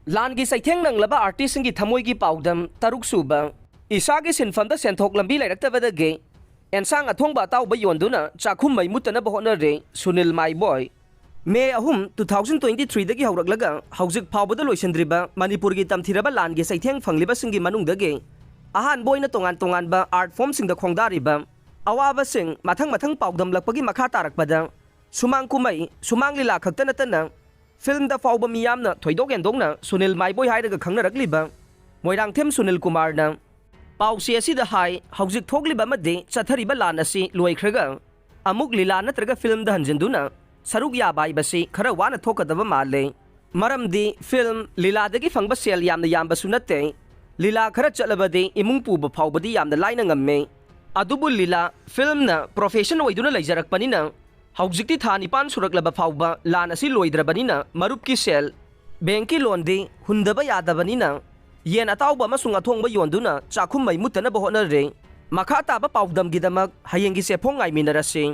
लान की सैथेंग नंगलबा आर्टिस्ट की थमोई की पाउदम तरुक सूबा इसा की सिनफम द सेंथोक लंबी लेरक्तबदगे एंसांग अथोंबा ताउब योंदुना चाखुम मै मुतनब होनरे सुनील माइबॉय मे अहुम 2023 दगी हौरकलगा हौजिक फावबद लोइसंद्रिबा मणिपुर की तमथिरबा लान की सैथेंग फंगलिबा सिंगी मनुंगदगे अहान बोइना तोंगान तोंगानबा आर्ट फॉर्म सिंग द खोंगदारिबा अवाबा सिंग मथंग मथंग पाउदम लकपगी मखा तारकबदा सुमांग कुमै सुमांग लीला खक्ता नतना फिल्म द फाउबा मियामना थोइदोक एंदोंना सुनील माइबॉय हाइरगा खंगनरकलिबा मोइरांगथेम सुनील कुमारना पाउसी असिदा हाई हौजिक थोगलिबा मदे चथरिबा लान असि लोइख्रगा अमुक लीला नत्रगा फिल्म द हंजिंदुना सरुक याबाइबसी खरा वाना थोकदबा माले मरमदी फिल्म लीलादगी फंगबा सेल यामना यामबसु नते लीला खरा चलबदे इमुंग पुबा फाउबदी यामना लाइना ngame अदुबु लीला फिल्म न प्रोफेशन ओइदुना लैजरकपनिना हौजिकती था निपान सुरकलबा फाउबा लान असि लोइद्रबनिना मरुप की सेल बैंक की लोन दे हुंदबा यादबनिना येन अताउबा अमसुंग अथोंगबा योंदुना चाखुम मै मुतनबा होनरे मखा ताबा पाउदम गिदमक हयेंगी सेफोंग आइमिनरसे।